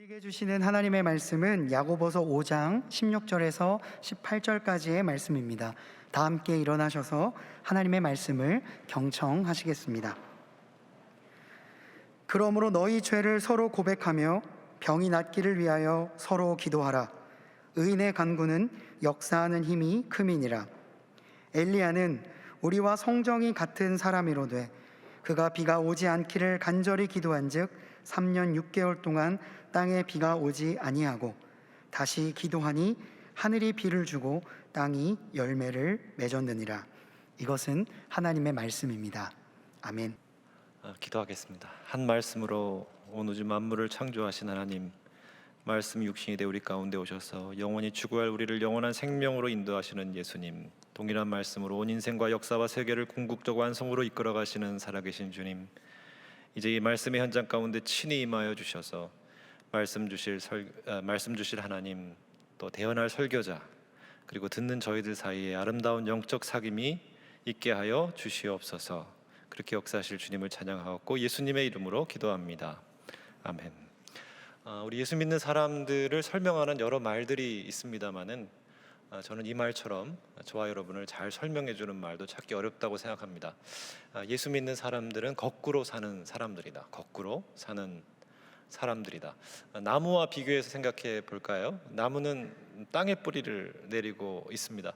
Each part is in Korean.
우리에게 주시는 하나님의 말씀은 야고보서 5장 16절에서 18절까지의 말씀입니다. 다 함께 일어나셔서 하나님의 말씀을 경청하시겠습니다. 그러므로 너희 죄를 서로 고백하며 병이 낫기를 위하여 서로 기도하라. 의인의 간구는 역사하는 힘이 큼이니라. 엘리야는 우리와 성정이 같은 사람이로되 그가 비가 오지 않기를 간절히 기도한즉 3년 6개월 동안 땅에 비가 오지 아니하고 다시 기도하니 하늘이 비를 주고 땅이 열매를 맺었느니라. 이것은 하나님의 말씀입니다. 아멘. 기도하겠습니다. 한 말씀으로 온 우주 만물을 창조하신 하나님, 말씀이 육신이 되어 우리 가운데 오셔서 영원히 죽어야 할 우리를 영원한 생명으로 인도하시는 예수님, 동일한 말씀으로 온 인생과 역사와 세계를 궁극적 완성으로 이끌어 가시는 살아계신 주님, 이제 이 말씀의 현장 가운데 친히 임하여 주셔서 말씀 주실 하나님, 또 대언할 설교자, 그리고 듣는 저희들 사이에 아름다운 영적 사귐이 있게 하여 주시옵소서. 그렇게 역사하실 주님을 찬양하고 예수님의 이름으로 기도합니다. 아멘. 우리 예수 믿는 사람들을 설명하는 여러 말들이 있습니다만은 저는 이 말처럼 저와 여러분을 잘 설명해 주는 말도 찾기 어렵다고 생각합니다. 예수 믿는 사람들은 거꾸로 사는 사람들이다. 거꾸로 사는 사람들이다. 나무와 비교해서 생각해 볼까요? 나무는 땅에 뿌리를 내리고 있습니다.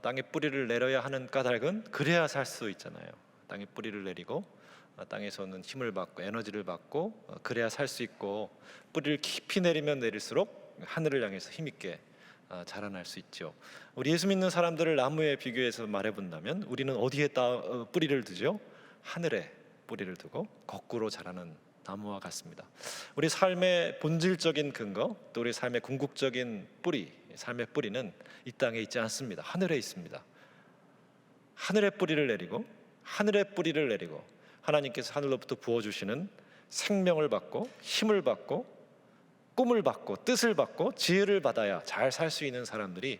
땅에 뿌리를 내려야 하는 까닭은 그래야 살 수 있잖아요. 땅에 뿌리를 내리고 땅에서는 힘을 받고 에너지를 받고 그래야 살 수 있고, 뿌리를 깊이 내리면 내릴수록 하늘을 향해서 힘있게 자라날 수 있죠. 우리 예수 믿는 사람들을 나무에 비교해서 말해본다면 우리는 어디에 뿌리를 두죠? 하늘에 뿌리를 두고 거꾸로 자라는 나무와 같습니다. 우리 삶의 본질적인 근거, 또 우리 삶의 궁극적인 뿌리, 삶의 뿌리는 이 땅에 있지 않습니다. 하늘에 있습니다. 하늘에 뿌리를 내리고 하나님께서 하늘로부터 부어주시는 생명을 받고 힘을 받고 꿈을 받고 뜻을 받고 지혜를 받아야 잘 살 수 있는 사람들이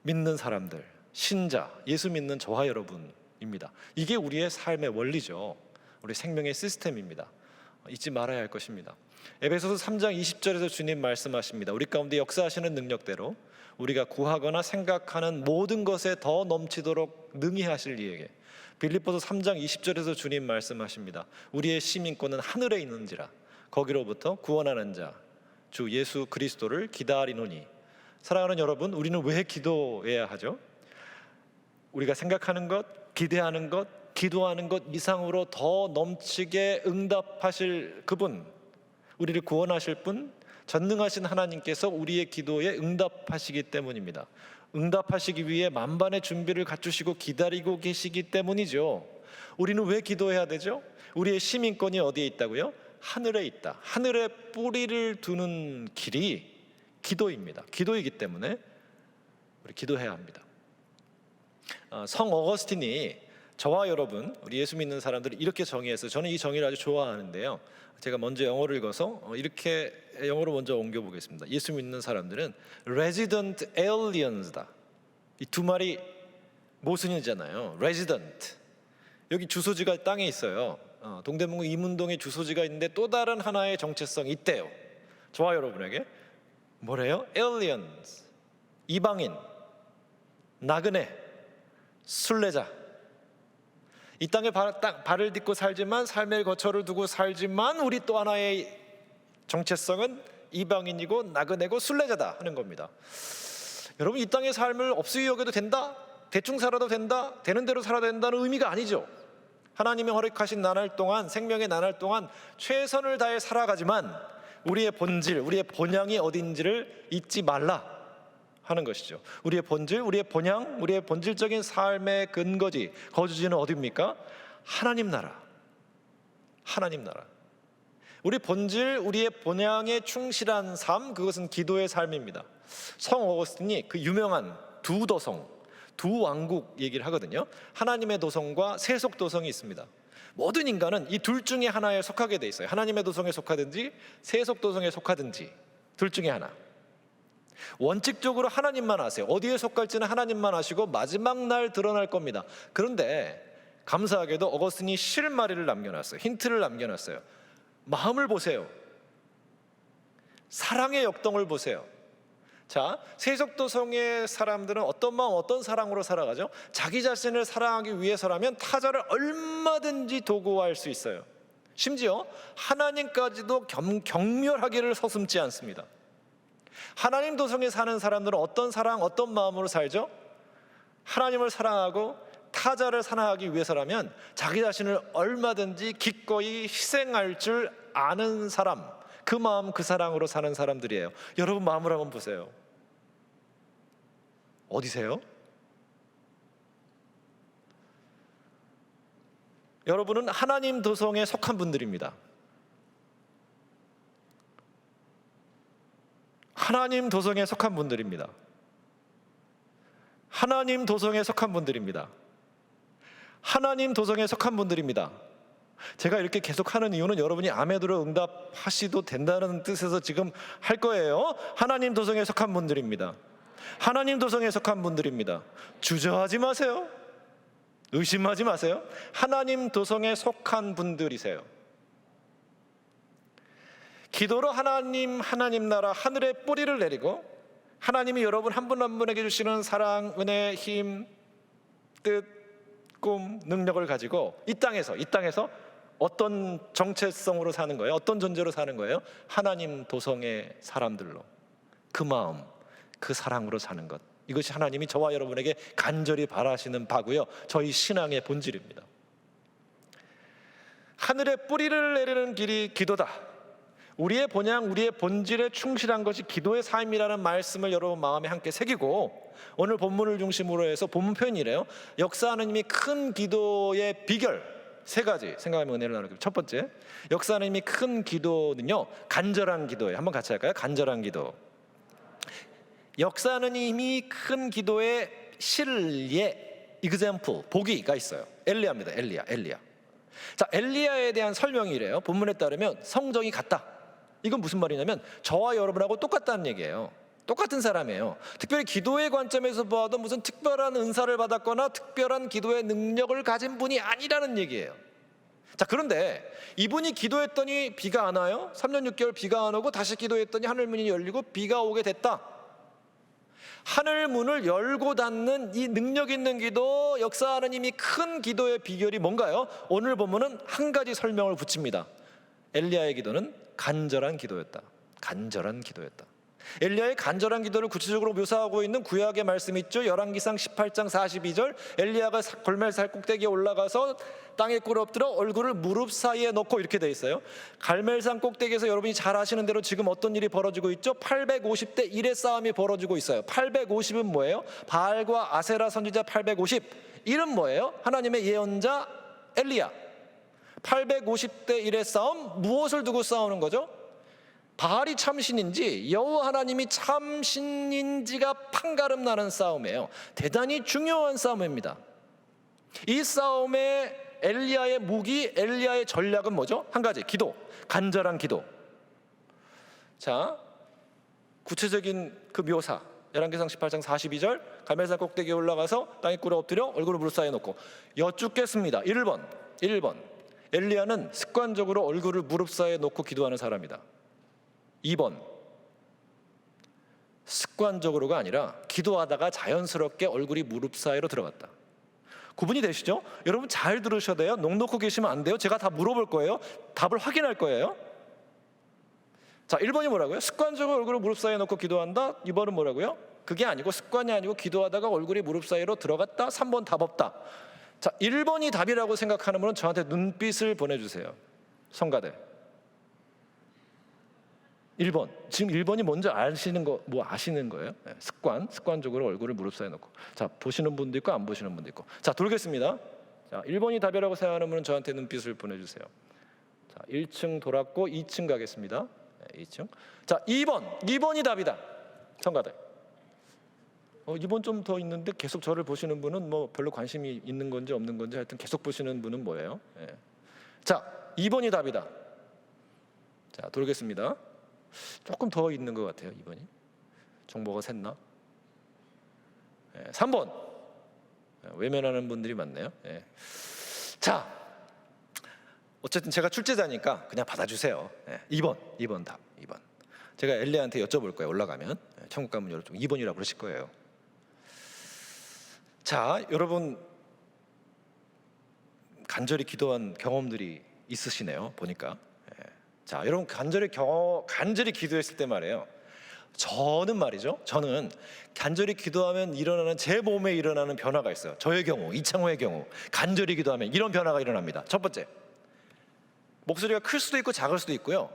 믿는 사람들, 신자, 예수 믿는 저와 여러분입니다. 이게 우리의 삶의 원리죠. 우리 생명의 시스템입니다. 잊지 말아야 할 것입니다. 에베소서 3장 20절에서 주님 말씀하십니다. 우리 가운데 역사하시는 능력대로 우리가 구하거나 생각하는 모든 것에 더 넘치도록 능히 하실 이에게. 빌립보서 3장 20절에서 주님 말씀하십니다. 우리의 시민권은 하늘에 있는지라 거기로부터 구원하는 자 주 예수 그리스도를 기다리노니. 사랑하는 여러분, 우리는 왜 기도해야 하죠? 우리가 생각하는 것, 기대하는 것, 기도하는 것 이상으로 더 넘치게 응답하실 그분, 우리를 구원하실 분, 전능하신 하나님께서 우리의 기도에 응답하시기 때문입니다. 응답하시기 위해 만반의 준비를 갖추시고 기다리고 계시기 때문이죠. 우리는 왜 기도해야 되죠? 우리의 시민권이 어디에 있다고요? 하늘에 있다. 하늘에 뿌리를 두는 길이 기도입니다. 기도이기 때문에 우리 기도해야 합니다. 성 어거스틴이 저와 여러분, 우리 예수 믿는 사람들을 이렇게 정의했어요. 저는 이 정의를 아주 좋아하는데요. 제가 먼저 영어를 읽어서 이렇게 영어로 먼저 옮겨보겠습니다. 예수 믿는 사람들은 resident aliens다. 이 두 말이 모순이잖아요. resident, 여기 주소지가 땅에 있어요. 동대문구 이문동에 주소지가 있는데 또 다른 하나의 정체성이 있대요. 저와 여러분에게 뭐래요? aliens, 이방인, 나그네, 순례자. 이 땅에 발을 딛고 살지만, 삶의 거처를 두고 살지만 우리 또 하나의 정체성은 이방인이고 나그네고 순례자다 하는 겁니다. 여러분, 이 땅의 삶을 없이 여겨도 된다, 대충 살아도 된다, 되는 대로 살아도 된다는 의미가 아니죠. 하나님이 허락하신 나날 동안, 생명의 나날 동안 최선을 다해 살아가지만 우리의 본질, 우리의 본향이 어딘지를 잊지 말라 하는 것이죠. 우리의 본질, 우리의 본향, 우리의 본질적인 삶의 근거지, 거주지는 어디입니까? 하나님 나라. 하나님 나라. 우리 본질, 우리의 본향에 충실한 삶, 그것은 기도의 삶입니다. 성 어거스틴이 그 유명한 두 도성, 두 왕국 얘기를 하거든요. 하나님의 도성과 세속 도성이 있습니다. 모든 인간은 이 둘 중에 하나에 속하게 돼 있어요. 하나님의 도성에 속하든지 세속 도성에 속하든지 둘 중에 하나. 원칙적으로 하나님만 아세요. 어디에 속할지는 하나님만 아시고 마지막 날 드러날 겁니다. 그런데 감사하게도 어거스틴이 실마리를 남겨놨어요. 힌트를 남겨놨어요. 마음을 보세요. 사랑의 역동을 보세요. 자, 세속도성의 사람들은 어떤 마음, 어떤 사랑으로 살아가죠? 자기 자신을 사랑하기 위해서라면 타자를 얼마든지 도구화할 수 있어요. 심지어 하나님까지도 경멸하기를 서슴지 않습니다. 하나님 도성에 사는 사람들은 어떤 사랑, 어떤 마음으로 살죠? 하나님을 사랑하고 타자를 사랑하기 위해서라면 자기 자신을 얼마든지 기꺼이 희생할 줄 아는 사람, 그 마음, 그 사랑으로 사는 사람들이에요. 여러분 마음을 한번 보세요. 어디세요? 여러분은 하나님 도성에 속한 분들입니다. 하나님 도성에 속한 분들입니다. 하나님 도성에 속한 분들입니다. 하나님 도성에 속한 분들입니다. 제가 이렇게 계속 하는 이유는 여러분이 아멘으로 응답하시도 된다는 뜻에서 지금 할 거예요. 하나님 도성에 속한 분들입니다. 하나님 도성에 속한 분들입니다. 주저하지 마세요. 의심하지 마세요. 하나님 도성에 속한 분들이세요. 기도로 하나님 나라 하늘에 뿌리를 내리고 하나님이 여러분 한 분 한 분에게 주시는 사랑, 은혜, 힘, 뜻, 꿈, 능력을 가지고 이 땅에서 어떤 정체성으로 사는 거예요? 어떤 존재로 사는 거예요? 하나님 도성의 사람들로, 그 마음, 그 사랑으로 사는 것, 이것이 하나님이 저와 여러분에게 간절히 바라시는 바고요, 저희 신앙의 본질입니다. 하늘에 뿌리를 내리는 길이 기도다. 우리의 본향, 우리의 본질에 충실한 것이 기도의 삶이라는 말씀을 여러분 마음에 함께 새기고, 오늘 본문을 중심으로 해서 본문 표현이래요. 역사하는 힘이 큰 기도의 비결 세 가지 생각하면 은혜를 나누겠습니다. 첫 번째, 역사하는 힘이 큰 기도는요, 간절한 기도예요. 한번 같이 할까요? 간절한 기도. 역사하는 힘이 큰 기도의 실예, example, 보기가 있어요. 엘리야입니다. 엘리야. 자, 엘리야에 대한 설명이 이래요. 본문에 따르면 성정이 같다. 이건 무슨 말이냐면 저와 여러분하고 똑같다는 얘기예요. 똑같은 사람이에요. 특별히 기도의 관점에서 봐도 무슨 특별한 은사를 받았거나 특별한 기도의 능력을 가진 분이 아니라는 얘기예요. 자, 그런데 이분이 기도했더니 비가 안 와요. 3년 6개월 비가 안 오고 다시 기도했더니 하늘 문이 열리고 비가 오게 됐다. 하늘 문을 열고 닫는 이 능력 있는 기도, 역사하는 힘이 큰 기도의 비결이 뭔가요? 오늘 본문은 한 가지 설명을 붙입니다. 엘리야의 기도는 간절한 기도였다. 간절한 기도였다. 엘리야의 간절한 기도를 구체적으로 묘사하고 있는 구약의 말씀이 있죠. 열왕기상 18장 42절, 엘리야가 갈멜산 꼭대기에 올라가서 땅에 꿇어 엎드려 얼굴을 무릎 사이에 넣고, 이렇게 돼 있어요. 갈멜산 꼭대기에서 여러분이 잘 아시는 대로 지금 어떤 일이 벌어지고 있죠? 850대 1의 싸움이 벌어지고 있어요. 850은 뭐예요? 바알과 아세라 선지자 850. 1은 뭐예요? 하나님의 예언자 엘리야. 850대 1의 싸움, 무엇을 두고 싸우는 거죠? 바알이 참신인지 여호와 하나님이 참신인지가 판가름 나는 싸움이에요. 대단히 중요한 싸움입니다. 이 싸움에 엘리야의 무기, 엘리야의 전략은 뭐죠? 한 가지, 기도, 간절한 기도. 자, 구체적인 그 묘사, 열왕기상 18장 42절, 갈멜산 꼭대기에 올라가서 땅에 꿇어 엎드려 얼굴을 무릎 사이에 놓고. 여쭙겠습니다. 1번, 엘리야는 습관적으로 얼굴을 무릎 사이에 놓고 기도하는 사람이다. 2번, 습관적으로가 아니라 기도하다가 자연스럽게 얼굴이 무릎 사이로 들어갔다. 구분이 되시죠? 여러분 잘 들으셔야 돼요. 넋 놓고 계시면 안 돼요. 제가 다 물어볼 거예요. 답을 확인할 거예요. 자, 1번이 뭐라고요? 습관적으로 얼굴을 무릎 사이에 놓고 기도한다. 2번은 뭐라고요? 그게 아니고, 습관이 아니고 기도하다가 얼굴이 무릎 사이로 들어갔다. 3번 답 없다. 자, 1번이 답이라고 생각하는 분은 저한테 눈빛을 보내주세요. 성가대. 1번. 지금 1번이 뭔지 아시는 거예요? 네, 습관적으로 얼굴을 무릎 사이에 놓고. 자, 보시는 분도 있고 안 보시는 분도 있고. 자, 돌겠습니다. 자, 1번이 답이라고 생각하는 분은 저한테 눈빛을 보내주세요. 자, 1층 돌았고 2층 가겠습니다. 네, 2층. 자, 2번이 답이다. 성가대. 2번 좀 더 있는데 계속 저를 보시는 분은 뭐 별로 관심이 있는 건지 없는 건지 하여튼 계속 보시는 분은 뭐예요? 네. 자, 2번이 답이다. 자, 돌겠습니다. 조금 더 있는 것 같아요. 2번이 정보가 샜나? 3번 외면하는 분들이 많네요. 자, 어쨌든 제가 출제자니까 그냥 받아주세요. 2번 답. 2번. 제가 엘리야한테 여쭤볼 거예요. 올라가면 천국 가면 여러분 2번이라고 그러실 거예요. 자, 여러분 간절히 기도한 경험들이 있으시네요. 보니까. 자, 여러분 간절히 기도했을 때 말이에요. 저는 간절히 기도하면 일어나는 제 몸에 일어나는 변화가 있어요. 저의 경우, 이창호의 경우 간절히 기도하면 이런 변화가 일어납니다. 첫 번째, 목소리가 클 수도 있고 작을 수도 있고요.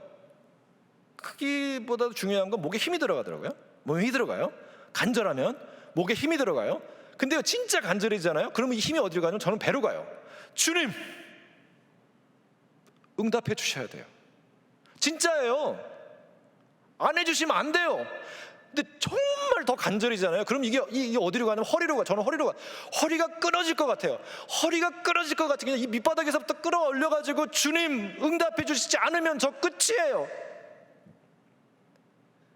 크기보다 중요한 건 목에 힘이 들어가더라고요. 몸에 힘이 들어가요. 간절하면 목에 힘이 들어가요. 근데요, 진짜 간절해지잖아요. 그러면 이 힘이 어디로 가냐면 저는 배로 가요. 주님, 응답해 주셔야 돼요. 진짜예요. 안 해주시면 안 돼요. 근데 정말 더 간절이잖아요. 그럼 이게 어디로 가냐면 허리로 가. 저는 허리로 가. 허리가 끊어질 것 같아요. 허리가 끊어질 것 같은 게 이 밑바닥에서부터 끌어올려가지고 주님 응답해 주시지 않으면 저 끝이에요.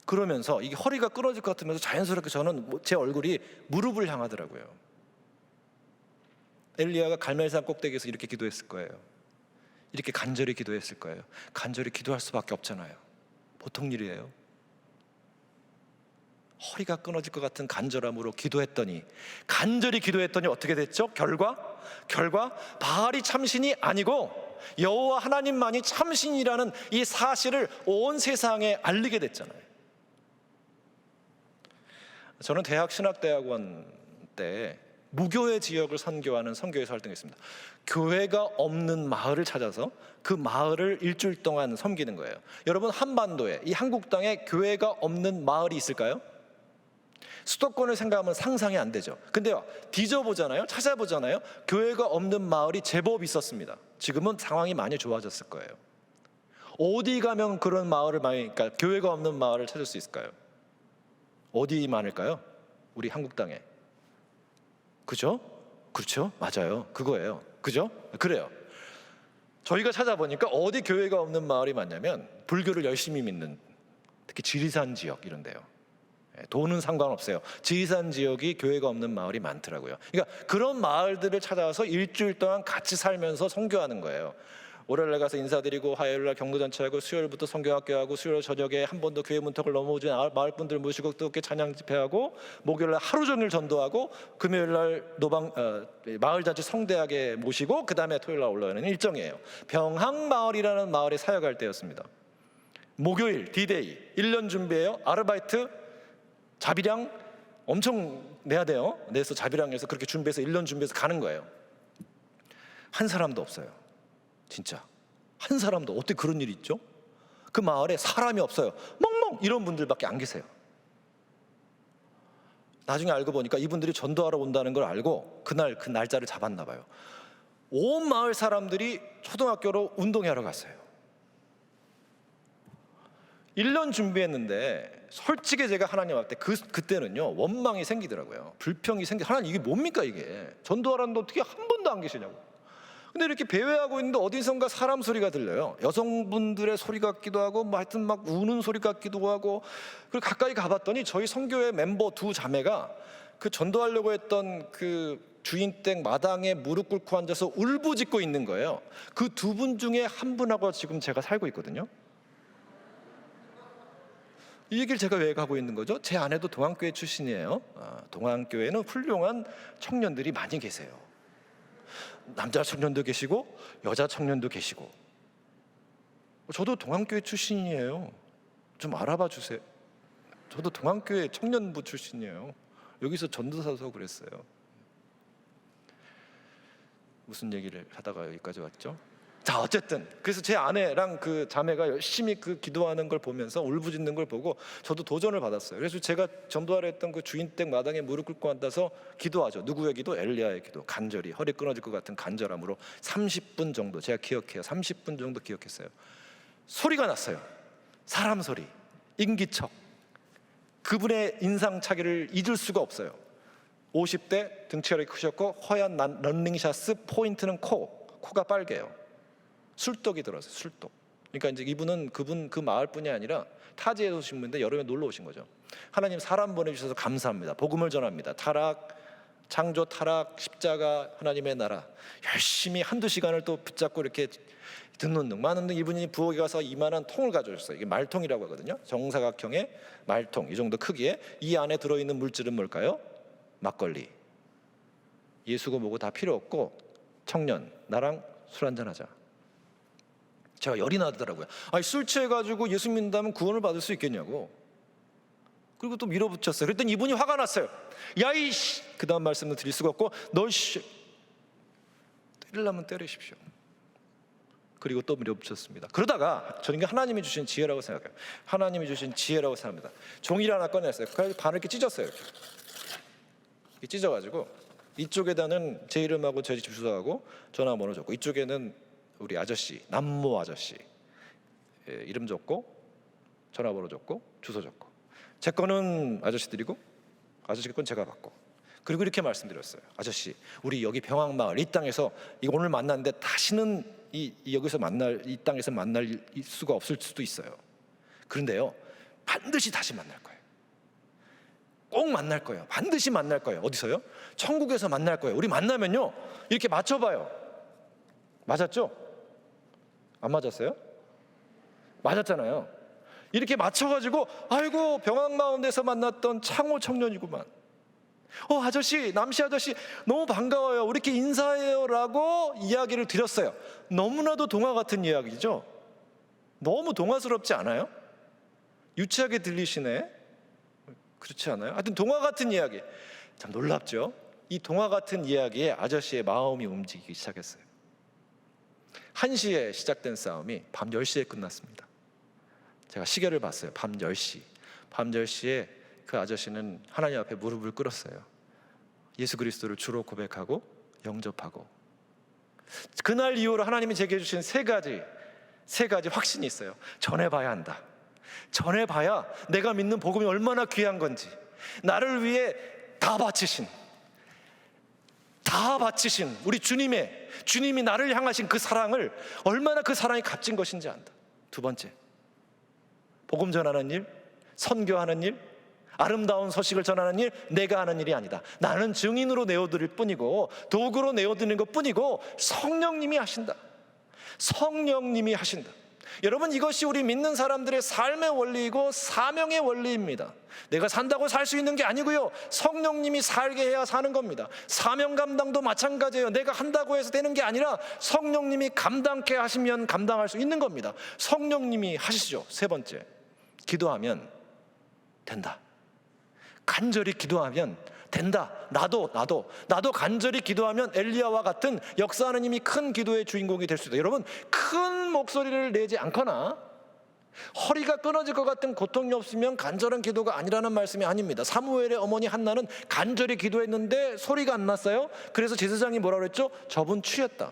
그러면서 이게 허리가 끊어질 것 같으면서 자연스럽게 저는 제 얼굴이 무릎을 향하더라고요. 엘리야가 갈멜산 꼭대기에서 이렇게 기도했을 거예요. 이렇게 간절히 기도했을 거예요. 간절히 기도할 수밖에 없잖아요. 보통 일이에요. 허리가 끊어질 것 같은 간절함으로 간절히 기도했더니 어떻게 됐죠? 결과 바알이 참신이 아니고 여호와 하나님만이 참신이라는 이 사실을 온 세상에 알리게 됐잖아요. 저는 대학신학대학원 때 무교회 지역을 선교하는 선교에서 활동했습니다. 교회가 없는 마을을 찾아서 그 마을을 일주일 동안 섬기는 거예요. 여러분, 한반도에 이 한국 땅에 교회가 없는 마을이 있을까요? 수도권을 생각하면 상상이 안 되죠. 근데요, 뒤져보잖아요, 찾아보잖아요. 교회가 없는 마을이 제법 있었습니다. 지금은 상황이 많이 좋아졌을 거예요. 어디 가면 그런 마을을 그러니까 교회가 없는 마을을 찾을 수 있을까요? 어디 많을까요? 우리 한국 땅에. 그죠? 그렇죠? 맞아요. 그거예요. 그죠? 그래요. 저희가 찾아보니까 어디 교회가 없는 마을이 많냐면 불교를 열심히 믿는, 특히 지리산 지역 이런 데요. 돈은 상관없어요. 지리산 지역이 교회가 없는 마을이 많더라고요. 그러니까 그런 마을들을 찾아와서 일주일 동안 같이 살면서 선교하는 거예요. 월요일날 가서 인사드리고, 화요일날 경로잔치하고, 수요일부터 선교학교하고, 수요일 저녁에 한 번도 교회 문턱을 넘어오지 않은 마을분들 모시고 뜨겁게 찬양 집회하고, 목요일날 하루 종일 전도하고, 금요일날 마을잔치 성대하게 모시고, 그 다음에 토요일날 올라오는 일정이에요. 병항마을이라는 마을에 사역할 때였습니다. 목요일 디데이 1년 준비해요. 아르바이트 자비량 엄청 내야 돼요. 내서 자비량에서 그렇게 준비해서 1년 준비해서 가는 거예요. 한 사람도 없어요. 진짜 한 사람도. 어떻게 그런 일이 있죠? 그 마을에 사람이 없어요. 멍멍 이런 분들밖에 안 계세요. 나중에 알고 보니까 이분들이 전도하러 온다는 걸 알고 그 날짜를 잡았나 봐요. 온 마을 사람들이 초등학교로 운동회하러 갔어요. 1년 준비했는데 솔직히 제가 하나님 앞에 그때는요 원망이 생기더라고요. 불평이 하나님 이게 뭡니까 이게. 전도하라는데 어떻게 한 번도 안 계시냐고. 근데 이렇게 배회하고 있는데 어디선가 사람 소리가 들려요. 여성분들의 소리 같기도 하고 하여튼 막 우는 소리 같기도 하고. 그리고 가까이 가봤더니 저희 선교회 멤버 두 자매가 그 전도하려고 했던 그 주인댁 마당에 무릎 꿇고 앉아서 울부짖고 있는 거예요. 그 두 분 중에 한 분하고 지금 제가 살고 있거든요. 이 얘기를 제가 왜 하고 있는 거죠? 제 아내도 동안교회 출신이에요. 동안교회는 훌륭한 청년들이 많이 계세요. 남자 청년도 계시고 여자 청년도 계시고. 저도 동안교회 출신이에요. 좀 알아봐 주세요. 저도 동안교회 청년부 출신이에요. 여기서 전도사서 그랬어요. 무슨 얘기를 하다가 여기까지 왔죠? 자, 어쨌든 그래서 제 아내랑 그 자매가 열심히 그 기도하는 걸 보면서 울부짖는 걸 보고 저도 도전을 받았어요. 그래서 제가 전도하려 했던 그 주인댁 마당에 무릎 꿇고 앉아서 기도하죠. 누구의 기도? 엘리야의 기도. 간절히 허리 끊어질 것 같은 간절함으로 30분 정도, 제가 기억해요. 30분 정도 기억했어요. 소리가 났어요. 사람 소리, 인기척. 그분의 인상차기를 잊을 수가 없어요. 50대, 등치가 크셨고 허연 런닝샷스, 포인트는 코가 빨개요. 술독이 들어서요. 술독. 그러니까 이제 이분은 그 마을 뿐이 아니라 타지에서 오신 분인데 여름에 놀러 오신 거죠. 하나님 사람 보내주셔서 감사합니다. 복음을 전합니다. 타락, 창조, 타락, 십자가, 하나님의 나라 열심히 한두 시간을 또 붙잡고 이렇게 듣는 등 많은 등 이분이 부엌에 가서 이만한 통을 가져오셨어요. 이게 말통이라고 하거든요. 정사각형의 말통, 이 정도 크기에 이 안에 들어있는 물질은 뭘까요? 막걸리. 예수고 뭐고 다 필요 없고 청년 나랑 술 한잔하자. 제가 열이 나더라고요. 아니, 술 취해가지고 예수 믿는다면 구원을 받을 수 있겠냐고. 그리고 또 밀어붙였어요. 그랬더니 이분이 화가 났어요. 야이 씨, 그 다음 말씀은 드릴 수가 없고 너 씨, 때리려면 때리십시오. 그리고 또 밀어붙였습니다. 그러다가 저는 이게 하나님이 주신 지혜라고 생각해요. 하나님이 주신 지혜라고 생각합니다. 종이를 하나 꺼냈어요. 그래서 반을 이렇게 찢었어요. 이렇게 찢어가지고 이쪽에다는 제 이름하고 제 집 주소하고 전화번호 적고, 이쪽에는 우리 아저씨, 남모 아저씨 이름 적고 전화번호 적고 주소 적고, 제 거는 아저씨 드리고 아저씨 건 제가 받고, 그리고 이렇게 말씀드렸어요. 아저씨, 우리 여기 병학마을 이 땅에서 오늘 만났는데 다시는 여기서 만날, 이 땅에서 만날 수가 없을 수도 있어요. 그런데요, 반드시 다시 만날 거예요. 꼭 만날 거예요. 반드시 만날 거예요. 어디서요? 천국에서 만날 거예요. 우리 만나면요, 이렇게 맞춰봐요. 맞았죠? 안 맞았어요? 맞았잖아요. 이렇게 맞춰가지고 아이고 병학마을에서 만났던 창호 청년이구만. 아저씨, 남씨 아저씨 너무 반가워요. 우리 이렇게 인사해요 라고 이야기를 드렸어요. 너무나도 동화 같은 이야기죠. 너무 동화스럽지 않아요? 유치하게 들리시네. 그렇지 않아요? 하여튼 동화 같은 이야기. 참 놀랍죠? 이 동화 같은 이야기에 아저씨의 마음이 움직이기 시작했어요. 1시에 시작된 싸움이 밤 10시에 끝났습니다. 제가 시계를 봤어요. 밤 10시. 밤 10시에 그 아저씨는 하나님 앞에 무릎을 꿇었어요. 예수 그리스도를 주로 고백하고 영접하고, 그날 이후로 하나님이 제게 주신 세 가지 확신이 있어요. 전해봐야 한다. 전해봐야 내가 믿는 복음이 얼마나 귀한 건지, 나를 위해 다 바치신 우리 주님이 나를 향하신 그 사랑을, 얼마나 그 사랑이 값진 것인지 안다. 두 번째, 복음 전하는 일, 선교하는 일, 아름다운 소식을 전하는 일, 내가 하는 일이 아니다. 나는 증인으로 내어드릴 뿐이고 도구로 내어드리는 것 뿐이고 성령님이 하신다. 성령님이 하신다. 여러분, 이것이 우리 믿는 사람들의 삶의 원리이고 사명의 원리입니다. 내가 산다고 살 수 있는 게 아니고요, 성령님이 살게 해야 사는 겁니다. 사명 감당도 마찬가지예요. 내가 한다고 해서 되는 게 아니라 성령님이 감당케 하시면 감당할 수 있는 겁니다. 성령님이 하시죠. 세 번째, 기도하면 된다. 간절히 기도하면 된다. 나도 간절히 기도하면 엘리야와 같은 역사하는 힘이 큰 기도의 주인공이 될 수 있다. 여러분, 큰 목소리를 내지 않거나 허리가 끊어질 것 같은 고통이 없으면 간절한 기도가 아니라는 말씀이 아닙니다. 사무엘의 어머니 한나는 간절히 기도했는데 소리가 안 났어요. 그래서 제사장이 뭐라고 그랬죠? 저분 취했다.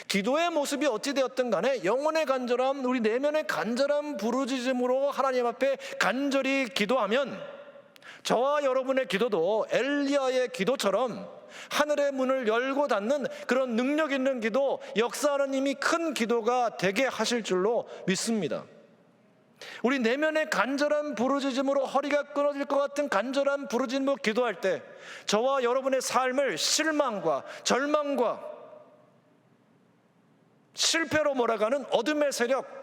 기도의 모습이 어찌되었든 간에 영혼의 간절함, 우리 내면의 간절한 부르짖음으로 하나님 앞에 간절히 기도하면 저와 여러분의 기도도 엘리야의 기도처럼 하늘의 문을 열고 닫는 그런 능력 있는 기도, 역사하는 힘이 큰 기도가 되게 하실 줄로 믿습니다. 우리 내면의 간절한 부르짖음으로 허리가 끊어질 것 같은 간절한 부르짖음으로 기도할 때 저와 여러분의 삶을 실망과 절망과 실패로 몰아가는 어둠의 세력,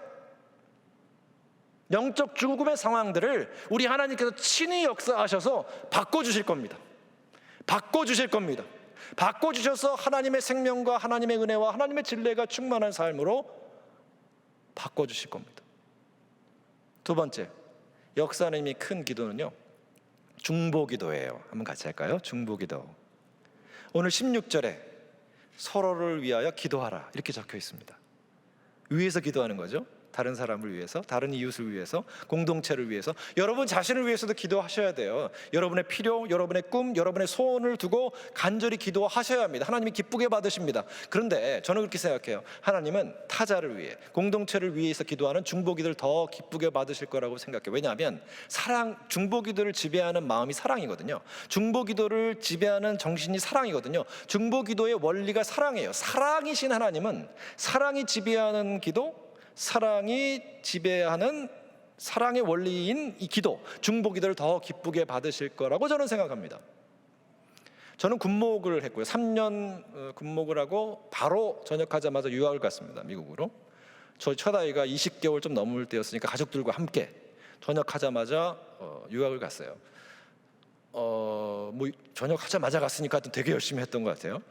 영적 죽음의 상황들을 우리 하나님께서 친히 역사하셔서 바꿔주실 겁니다. 바꿔주실 겁니다. 바꿔주셔서 하나님의 생명과 하나님의 은혜와 하나님의 진리가 충만한 삶으로 바꿔주실 겁니다. 두 번째, 역사하는 힘이 큰 기도는요, 중보기도예요. 한번 같이 할까요? 중보기도. 오늘 16절에 서로를 위하여 기도하라 이렇게 적혀 있습니다. 위해서 기도하는 거죠. 다른 사람을 위해서, 다른 이웃을 위해서, 공동체를 위해서, 여러분 자신을 위해서도 기도하셔야 돼요. 여러분의 필요, 여러분의 꿈, 여러분의 소원을 두고 간절히 기도하셔야 합니다. 하나님이 기쁘게 받으십니다. 그런데 저는 그렇게 생각해요. 하나님은 타자를 위해, 공동체를 위해서 기도하는 중보기도를 더 기쁘게 받으실 거라고 생각해요. 왜냐하면 중보기도를 지배하는 마음이 사랑이거든요. 중보기도를 지배하는 정신이 사랑이거든요. 중보기도의 원리가 사랑이에요. 사랑이신 하나님은 사랑이 지배하는 기도, 사랑이 지배하는 사랑의 원리인 이 기도, 중보기도를 더 기쁘게 받으실 거라고 저는 생각합니다. 저는 군목을 했고요. 3년 군목을 하고 바로 전역하자마자 유학을 갔습니다. 미국으로. 저희 첫아이가 20개월 좀 넘을 때였으니까 가족들과 함께 전역하자마자 유학을 갔어요. 뭐 전역하자마자 갔으니까 되게 열심히 했던 것 같아요.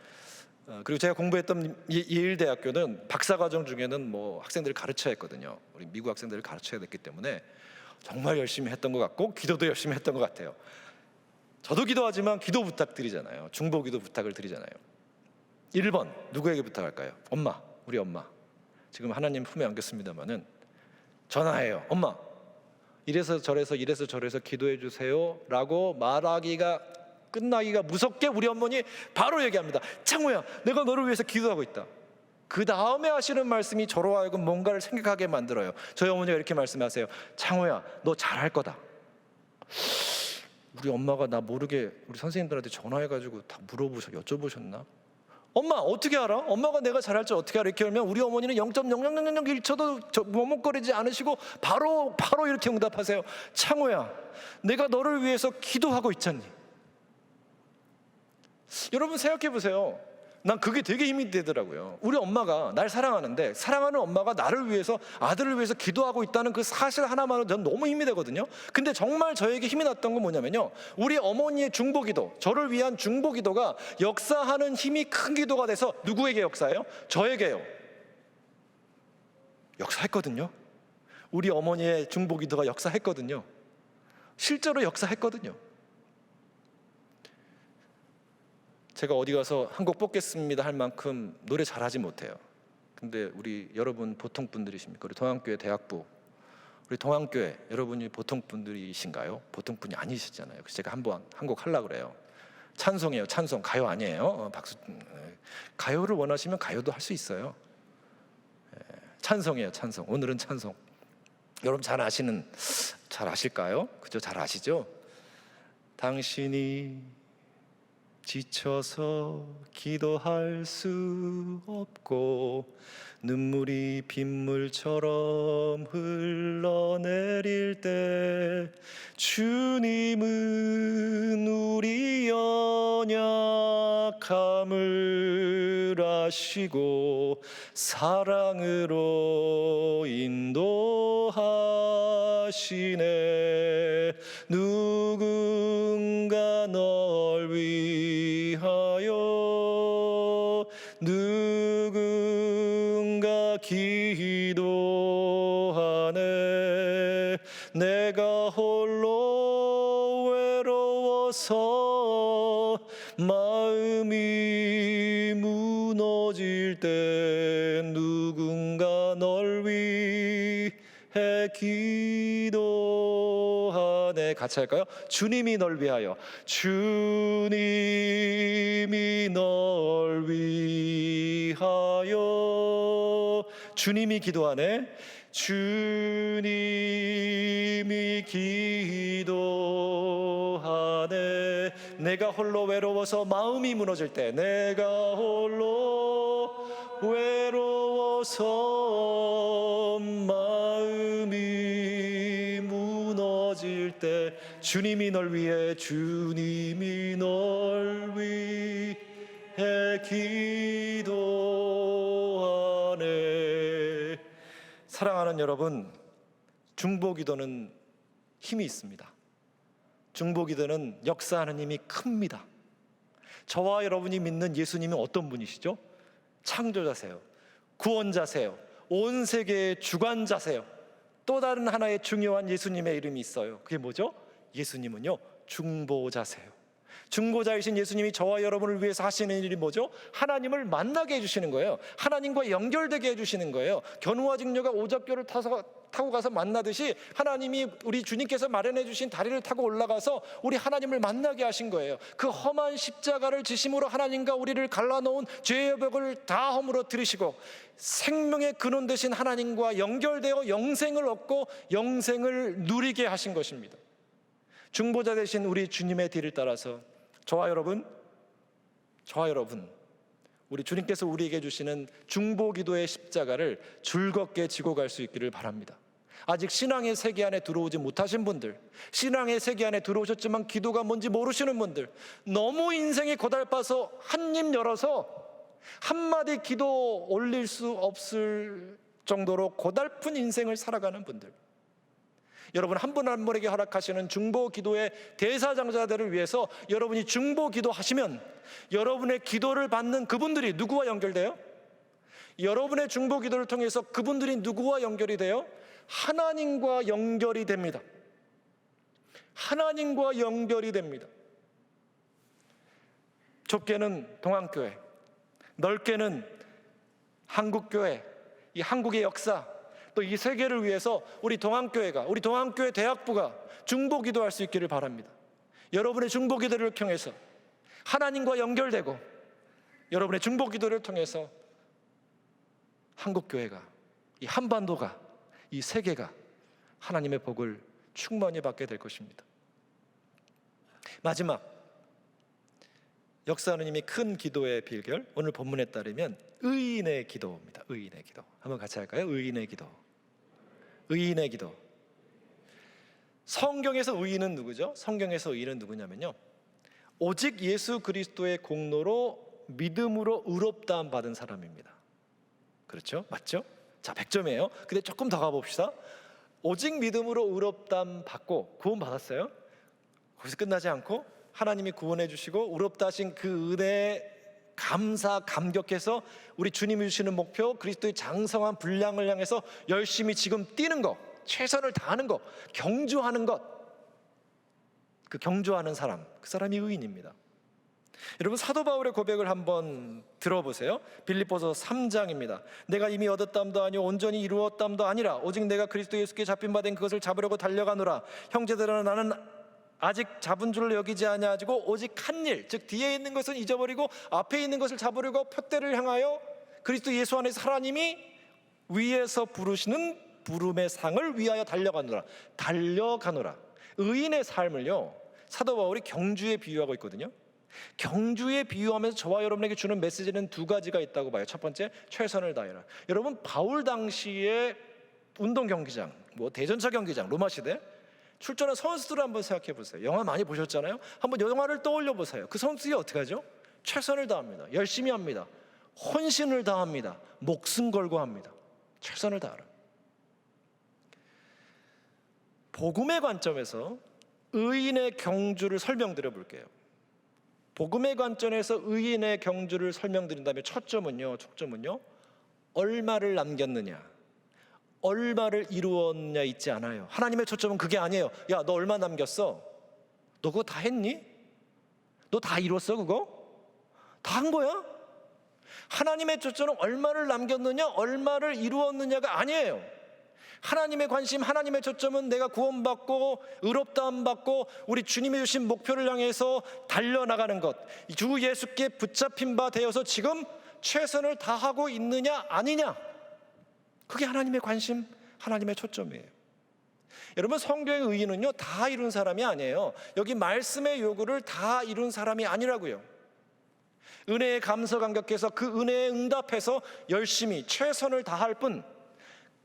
그리고 제가 공부했던 예일대학교는 박사과정 중에는 뭐 학생들을 가르쳐야 했거든요. 우리 미국 학생들을 가르쳐야 됐기 때문에 정말 열심히 했던 것 같고 기도도 열심히 했던 것 같아요. 저도 기도하지만 기도 부탁드리잖아요. 중보기도 부탁을 드리잖아요. 1번 누구에게 부탁할까요? 엄마, 우리 엄마. 지금 하나님 품에 안겼습니다마는 전화해요. 엄마, 이래서 저래서 이래서 저래서 기도해 주세요라고 말하기가 끝나기가 무섭게 우리 어머니 바로 얘기합니다. 창호야, 내가 너를 위해서 기도하고 있다. 그 다음에 하시는 말씀이 저로 하여금 뭔가를 생각하게 만들어요. 저희 어머니가 이렇게 말씀하세요. 창호야, 너 잘할 거다. 우리 엄마가 나 모르게 우리 선생님들한테 전화해가지고 다 여쭤보셨나? 엄마 어떻게 알아? 엄마가 내가 잘할 줄 어떻게 알아? 이렇게 하면 우리 어머니는 0.0001초도 머뭇거리지 않으시고 바로 이렇게 응답하세요. 창호야, 내가 너를 위해서 기도하고 있잖니. 여러분 생각해 보세요. 난 그게 되게 힘이 되더라고요. 우리 엄마가 날 사랑하는데 사랑하는 엄마가 나를 위해서, 아들을 위해서 기도하고 있다는 그 사실 하나만으로 전 너무 힘이 되거든요. 근데 정말 저에게 힘이 났던 건 뭐냐면요, 우리 어머니의 중보기도, 저를 위한 중보기도가 역사하는 힘이 큰 기도가 돼서 누구에게 역사해요? 저에게요. 역사했거든요. 우리 어머니의 중보기도가 역사했거든요. 실제로 역사했거든요. 제가 어디 가서 한 곡 뽑겠습니다 할 만큼 노래 잘하지 못해요. 근데 우리 여러분 보통 분들이십니까? 우리 동안교회 대학부, 우리 동안교회 여러분이 보통 분들이신가요? 보통 분이 아니시잖아요. 그래서 제가 한 곡 하려고 그래요. 찬송이에요. 찬송. 가요 아니에요. 박수. 가요를 원하시면 가요도 할 수 있어요. 찬송이에요. 찬송. 오늘은 찬송. 여러분 잘 아실까요? 그죠? 잘 아시죠? 당신이 지쳐서 기도할 수 없고 눈물이 빗물처럼 흘러내릴 때 주님은 우리 연약함을 아시고 사랑으로 인도하시네. 누군가 널 위하여 누군가 기도하네. 내가 홀로 외로워서 마음이 무너질 때 누군가 널 위해 기도하네. 같이 할까요? 주님이 널 위하여, 주님이 널 위하여. 주님이 기도하네. 주님이 기도하네. 내가 홀로 외로워서 마음이 무너질 때, 내가 홀로 외로워서 마음이 무너질 때 주님이 널 위해, 주님이 널 위해 기도하네. 사랑하는 여러분, 중보기도는 힘이 있습니다. 중보기도는 역사하는 힘이 큽니다. 저와 여러분이 믿는 예수님은 어떤 분이시죠? 창조자세요. 구원자세요. 온 세계의 주관자세요. 또 다른 하나의 중요한 예수님의 이름이 있어요. 그게 뭐죠? 예수님은요, 중보자세요. 중보자이신 예수님이 저와 여러분을 위해서 하시는 일이 뭐죠? 하나님을 만나게 해주시는 거예요. 하나님과 연결되게 해주시는 거예요. 견우와 직녀가 오잡교를 타고 가서 만나듯이 하나님이, 우리 주님께서 마련해 주신 다리를 타고 올라가서 우리 하나님을 만나게 하신 거예요. 그 험한 십자가를 지심으로 하나님과 우리를 갈라놓은 죄의 벽을 다 허물어 들으시고 생명의 근원 되신 하나님과 연결되어 영생을 얻고 영생을 누리게 하신 것입니다. 중보자 되신 우리 주님의 뒤를 따라서 저와 여러분, 우리 주님께서 우리에게 주시는 중보기도의 십자가를 즐겁게 지고 갈 수 있기를 바랍니다. 아직 신앙의 세계 안에 들어오지 못하신 분들, 신앙의 세계 안에 들어오셨지만 기도가 뭔지 모르시는 분들, 너무 인생이 고달파서 한 입 열어서 한마디 기도 올릴 수 없을 정도로 고달픈 인생을 살아가는 분들, 여러분 한 분 한 분에게 허락하시는 중보 기도의 대사장자들을 위해서 여러분이 중보 기도하시면 여러분의 기도를 받는 그분들이 누구와 연결돼요? 여러분의 중보 기도를 통해서 그분들이 누구와 연결이 돼요? 하나님과 연결이 됩니다. 하나님과 연결이 됩니다. 좁게는 동안교회, 넓게는 한국교회, 이 한국의 역사, 또 이 세계를 위해서 우리 동안교회가, 우리 동안교회 대학부가 중보 기도할 수 있기를 바랍니다. 여러분의 중보 기도를 통해서 하나님과 연결되고, 여러분의 중보 기도를 통해서 한국교회가, 이 한반도가, 이 세계가 하나님의 복을 충만히 받게 될 것입니다. 마지막, 역사하는 힘이 큰 기도의 비결, 오늘 본문에 따르면 의인의 기도입니다. 의인의 기도. 한번 같이 할까요? 의인의 기도. 의인의 기도. 성경에서 의인은 누구죠? 성경에서 의인은 누구냐면요, 오직 예수 그리스도의 공로로 믿음으로 의롭다함 받은 사람입니다. 그렇죠? 맞죠? 자, 100점이에요. 근데 조금 더 가봅시다. 오직 믿음으로 의롭다함 받고 구원 받았어요. 거기서 끝나지 않고 하나님이 구원해 주시고 의롭다 하신 그 은혜에 감사 감격해서 우리 주님이 주시는 목표, 그리스도의 장성한 분량을 향해서 열심히 지금 뛰는 것, 최선을 다하는 것, 경주하는 것, 그 경주하는 사람, 그 사람이 의인입니다. 여러분, 사도 바울의 고백을 한번 들어보세요. 빌립보서 3장입니다. 내가 이미 얻었담도 아니요 온전히 이루었담도 아니라 오직 내가 그리스도 예수께 잡힌 바 된 그것을 잡으려고 달려가노라. 형제들아, 나는 아직 잡은 줄을 여기지 아니하고 오직 한 일, 즉 뒤에 있는 것은 잊어버리고 앞에 있는 것을 잡으려고 표대를 향하여 그리스도 예수 안에서 하나님이 위에서 부르시는 부름의 상을 위하여 달려가노라. 달려가노라. 의인의 삶을요, 사도 바울이 경주에 비유하고 있거든요. 경주에 비유하면서 저와 여러분에게 주는 메시지는 두 가지가 있다고 봐요. 첫 번째, 최선을 다해라. 여러분, 바울 당시에 운동 경기장, 대전차 경기장, 로마 시대 출전한 선수들을 한번 생각해 보세요. 영화 많이 보셨잖아요. 한번 영화를 떠올려 보세요. 그 선수들이 어떻게 하죠? 최선을 다합니다. 열심히 합니다. 헌신을 다합니다. 목숨 걸고 합니다. 최선을 다하라. 복음의 관점에서 의인의 경주를 설명드려 볼게요. 복음의 관점에서 의인의 경주를 설명드린다면 초점은요, 얼마를 남겼느냐, 얼마를 이루었냐 있지 않아요. 하나님의 초점은 그게 아니에요. 야, 너 얼마 남겼어? 너 그거 다 했니? 너 다 이뤘어 그거? 다 한 거야? 하나님의 초점은 얼마를 남겼느냐, 얼마를 이루었느냐가 아니에요. 하나님의 관심, 하나님의 초점은 내가 구원받고 의롭다함 받고 우리 주님이 주신 목표를 향해서 달려나가는 것, 주 예수께 붙잡힌 바 되어서 지금 최선을 다하고 있느냐 아니냐, 그게 하나님의 관심, 하나님의 초점이에요. 여러분, 성경의 의인은요, 다 이룬 사람이 아니에요. 여기 말씀의 요구를 다 이룬 사람이 아니라고요. 은혜에 감사 감격해서 그 은혜에 응답해서 열심히 최선을 다할 뿐,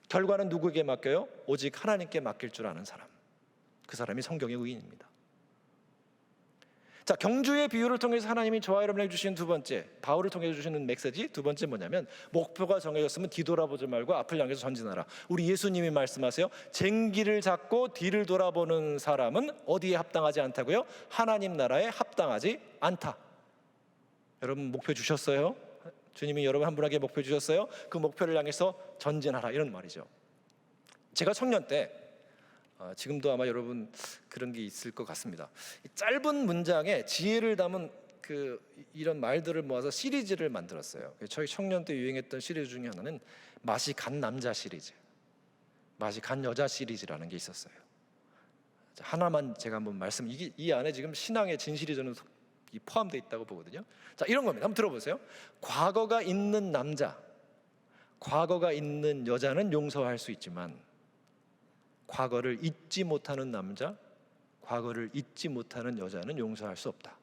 결과는 누구에게 맡겨요? 오직 하나님께 맡길 줄 아는 사람, 그 사람이 성경의 의인입니다. 자, 경주의 비유를 통해서 하나님이 저와 여러분에게 주시는 두 번째, 바울을 통해서 주시는 메시지 두 번째 뭐냐면, 목표가 정해졌으면 뒤돌아보지 말고 앞을 향해서 전진하라. 우리 예수님이 말씀하세요. 쟁기를 잡고 뒤를 돌아보는 사람은 어디에 합당하지 않다고요? 하나님 나라에 합당하지 않다. 여러분, 목표 주셨어요? 주님이 여러분 한 분에게 목표 주셨어요? 그 목표를 향해서 전진하라, 이런 말이죠. 제가 청년 때, 지금도 아마 여러분 그런 게 있을 것 같습니다. 짧은 문장에 지혜를 담은 이런 말들을 모아서 시리즈를 만들었어요. 저희 청년 때 유행했던 시리즈 중에 하나는 맛이 간 남자 시리즈, 맛이 간 여자 시리즈라는 게 있었어요. 하나만 제가 한번 이 안에 지금 신앙의 진실이 저는 포함되어 있다고 보거든요. 자, 이런 겁니다. 한번 들어보세요. 과거가 있는 남자, 과거가 있는 여자는 용서할 수 있지만 과거를 잊지 못하는 남자, 과거를 잊지 못하는 여자는 용서할 수 없다.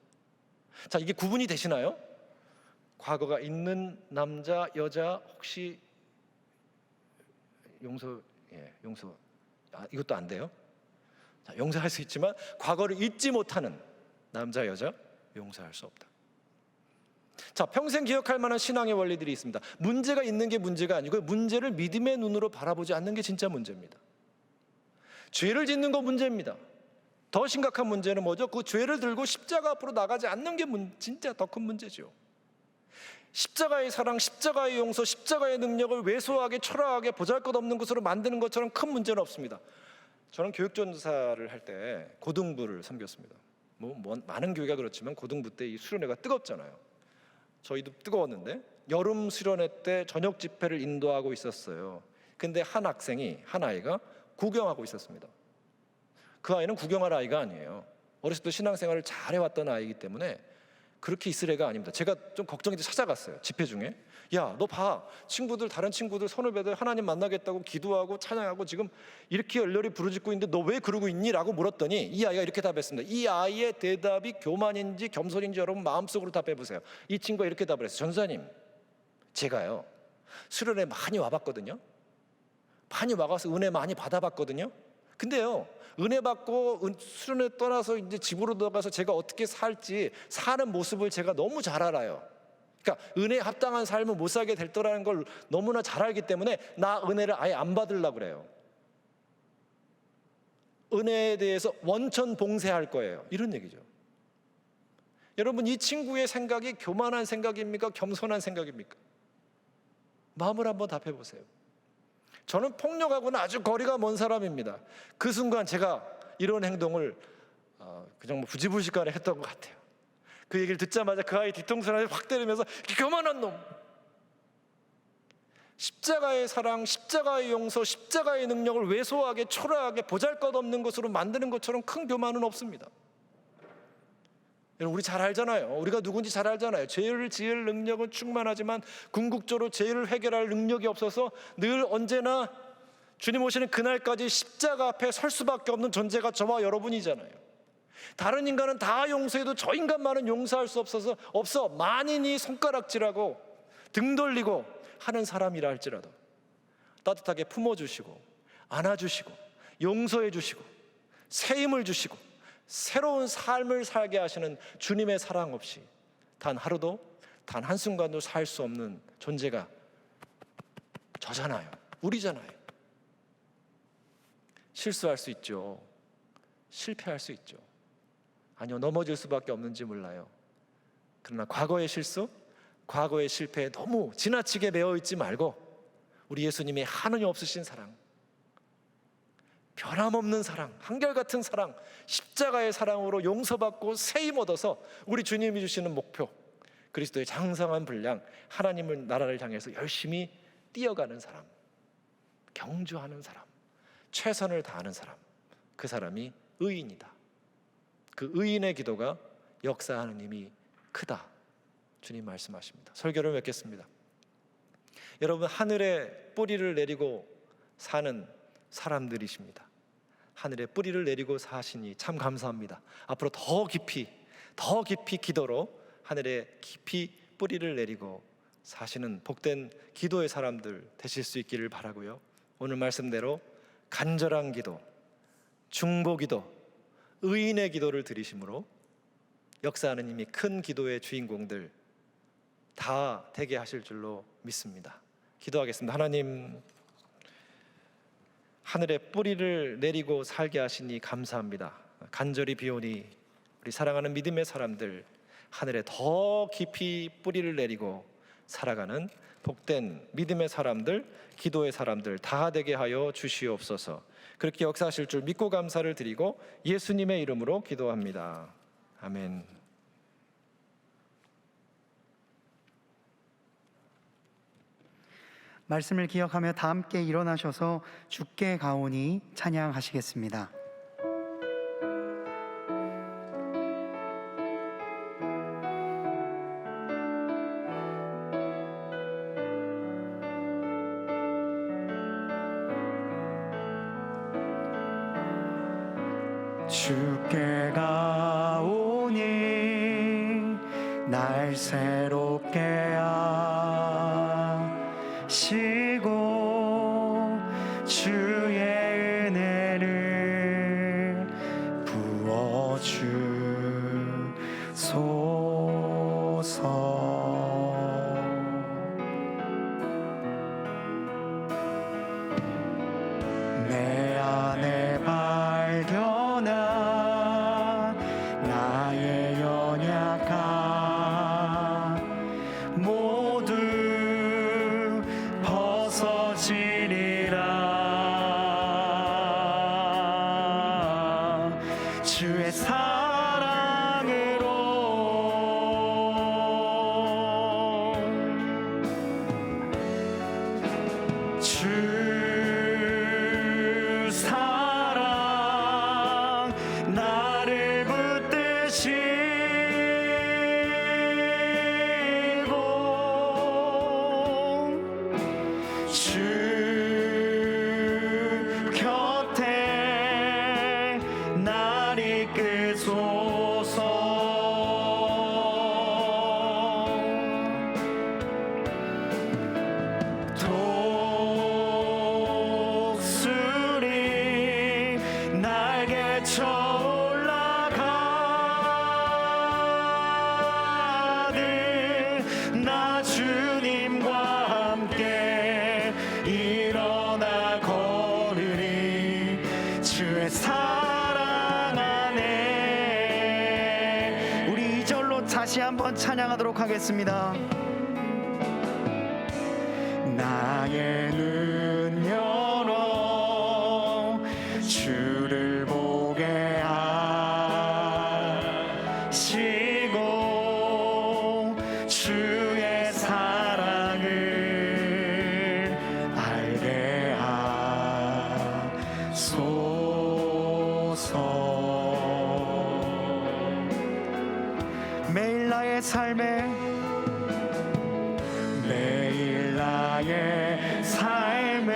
자, 이게 구분이 되시나요? 과거가 있는 남자, 여자 혹시 용서 이것도 안 돼요? 자, 용서할 수 있지만 과거를 잊지 못하는 남자, 여자 용서할 수 없다. 자, 평생 기억할 만한 신앙의 원리들이 있습니다. 문제가 있는 게 문제가 아니고 문제를 믿음의 눈으로 바라보지 않는 게 진짜 문제입니다. 죄를 짓는 거 문제입니다. 더 심각한 문제는 뭐죠? 그 죄를 들고 십자가 앞으로 나가지 않는 게 진짜 더 큰 문제죠. 십자가의 사랑, 십자가의 용서, 십자가의 능력을 왜소하게 초라하게 보잘것없는 것으로 만드는 것처럼 큰 문제는 없습니다. 저는 교육전사를 할 때 고등부를 섬겼습니다. 많은 교회가 그렇지만 고등부 때 이 수련회가 뜨겁잖아요. 저희도 뜨거웠는데 여름 수련회 때 저녁 집회를 인도하고 있었어요. 근데 한 아이가 구경하고 있었습니다. 그 아이는 구경할 아이가 아니에요. 어렸을 때 신앙생활을 잘 해왔던 아이이기 때문에 그렇게 있을 애가 아닙니다. 제가 좀 걱정이 돼 찾아갔어요. 집회 중에. 야, 너 봐. 다른 친구들 선후배들 하나님 만나겠다고 기도하고 찬양하고 지금 이렇게 열렬히 부르짖고 있는데 너 왜 그러고 있니? 라고 물었더니 이 아이가 이렇게 답했습니다. 이 아이의 대답이 교만인지 겸손인지 여러분 마음속으로 답해보세요. 이 친구가 이렇게 답을 했어요. 전사님, 제가요 수련회 많이 와봤거든요. 많이 와가서 은혜 많이 받아봤거든요. 근데요, 은혜 받고 수련회 떠나서 이제 집으로 들어가서 제가 어떻게 살지 사는 모습을 제가 너무 잘 알아요. 그러니까 은혜에 합당한 삶을 못 살게 될 거라는 걸 너무나 잘 알기 때문에 나 은혜를 아예 안 받으려고 그래요. 은혜에 대해서 원천 봉쇄할 거예요. 이런 얘기죠. 여러분, 이 친구의 생각이 교만한 생각입니까? 겸손한 생각입니까? 마음을 한번 답해 보세요. 저는 폭력하고는 아주 거리가 먼 사람입니다. 그 순간 제가 이런 행동을 그냥 부지불식간에 했던 것 같아요. 그 얘기를 듣자마자 그 아이 뒤통수를 확 때리면서 교만한 놈! 십자가의 사랑, 십자가의 용서, 십자가의 능력을 왜소하게 초라하게 보잘것없는 것으로 만드는 것처럼 큰 교만은 없습니다. 여러분, 우리 잘 알잖아요. 우리가 누군지 잘 알잖아요. 죄를 지을 능력은 충만하지만 궁극적으로 죄를 해결할 능력이 없어서 늘 언제나 주님 오시는 그날까지 십자가 앞에 설 수밖에 없는 존재가 저와 여러분이잖아요. 다른 인간은 다 용서해도 저 인간만은 용서할 수 없어 만인이 손가락질하고 등 돌리고 하는 사람이라 할지라도 따뜻하게 품어주시고 안아주시고 용서해주시고 새 힘을 주시고 새로운 삶을 살게 하시는 주님의 사랑 없이 단 하루도 단 한순간도 살 수 없는 존재가 저잖아요. 우리잖아요. 실수할 수 있죠. 실패할 수 있죠. 아니요, 넘어질 수밖에 없는지 몰라요. 그러나 과거의 실수, 과거의 실패에 너무 지나치게 매어있지 말고 우리 예수님의 한은이 없으신 사랑, 변함없는 사랑, 한결같은 사랑, 십자가의 사랑으로 용서받고 세임 얻어서 우리 주님이 주시는 목표, 그리스도의 장성한 분량, 하나님의 나라를 향해서 열심히 뛰어가는 사람, 경주하는 사람, 최선을 다하는 사람, 그 사람이 의인이다. 그 의인의 기도가 역사하는 힘이 크다. 주님 말씀하십니다. 설교를 맺겠습니다. 여러분, 하늘에 뿌리를 내리고 사는 사람들이십니다. 하늘에 뿌리를 내리고 사시니 참 감사합니다. 앞으로 더 깊이 기도로 하늘에 깊이 뿌리를 내리고 사시는 복된 기도의 사람들 되실 수 있기를 바라고요. 오늘 말씀대로 간절한 기도, 중보 기도, 의인의 기도를 드리심으로 역사하는 힘이 큰 기도의 주인공들 다 되게 하실 줄로 믿습니다. 기도하겠습니다. 하나님, 하늘에 뿌리를 내리고 살게 하시니 감사합니다. 간절히 비오니 우리 사랑하는 믿음의 사람들 하늘에 더 깊이 뿌리를 내리고 살아가는 복된 믿음의 사람들, 기도의 사람들 다 되게 하여 주시옵소서. 그렇게 역사하실 줄 믿고 감사를 드리고 예수님의 이름으로 기도합니다. 아멘. 말씀을 기억하며 다 함께 일어나셔서 주께 가오니 찬양하시겠습니다. 주께 가오니 날 새롭게 하시고 주의 은혜 날개 쳐 올라가는 나 주님과 함께 일어나 걸으리. 주의 사랑 안에. 우리 2절로 다시 한번 찬양하도록 하겠습니다. 나의 눈 열어 주를 보게 하시고 주의 사랑을 알게 하소서. 매일 나의 삶에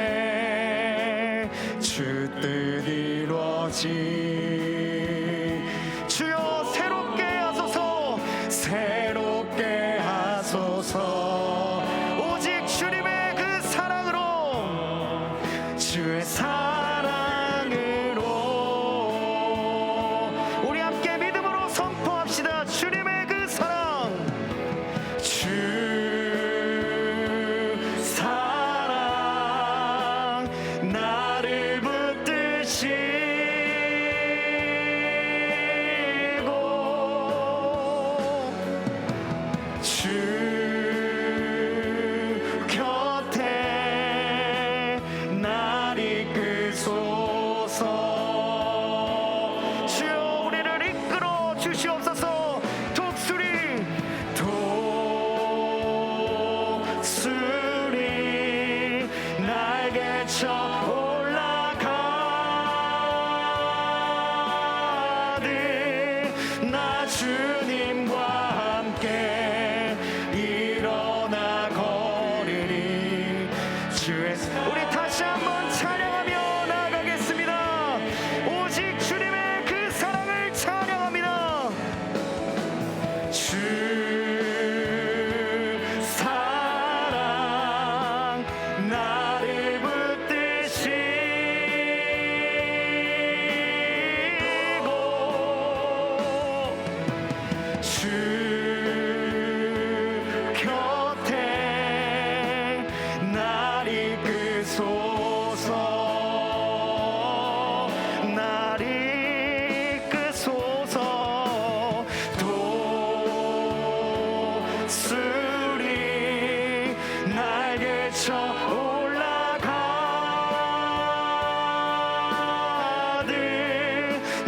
주 뜻 이루어지. 주여 새롭게 하소서, 새롭게 하소서. 오직 주님의 그 사랑으로, 주의 사랑으로 우리 함께 믿음으로 선포합시다. 주님의 그 사랑, 주 사랑 나를 붙드시고 주 곁에 날 이끄소서. 주여 우리를 이끌어 주시옵소서. 독수리 날개 쳐 올라가듯 나 주님과 함께 일어나 걸으리. 우리 다시 한번 찬양하며 나아가겠습니다. 오직 주님의 그 사랑을 찬양합니다. 주 사랑 나를 붙드시고 주 곁에 날 이끄소서. 날 이끄소서. 독수리 날개 쳐 올라가듯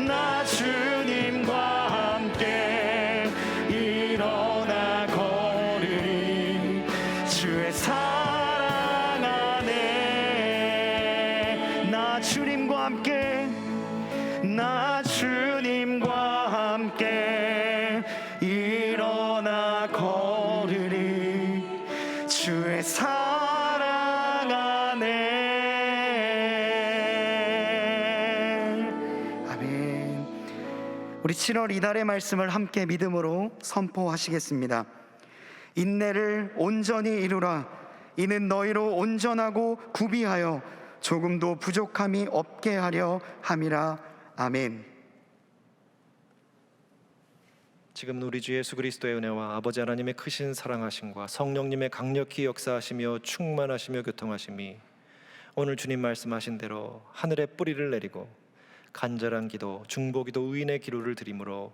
나 주님과 함께 일어나 걸으리. 주의 사랑 안에 나 주님과 함께, 나 주님과 함께 일어나 걸으리. 주의 사랑 안에. 아멘. 우리 7월 이달의 말씀을 함께 믿음으로 선포하시겠습니다. 인내를 온전히 이루라. 이는 너희로 온전하고 구비하여 조금도 부족함이 없게 하려 함이라. 아멘. 지금 우리 주 예수 그리스도의 은혜와 아버지 하나님의 크신 사랑하심과 성령님의 강력히 역사하시며 충만하시며 교통하심이 오늘 주님 말씀하신 대로 하늘에 뿌리를 내리고 간절한 기도, 중보기도, 의인의 기도를 드림으로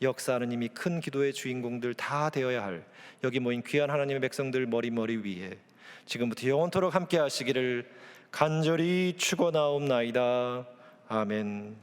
역사하는 이미 큰 기도의 주인공들 다 되어야 할 여기 모인 귀한 하나님의 백성들 머리머리 위에 지금부터 영원토록 함께 하시기를 간절히 축원하옵나이다. 아멘.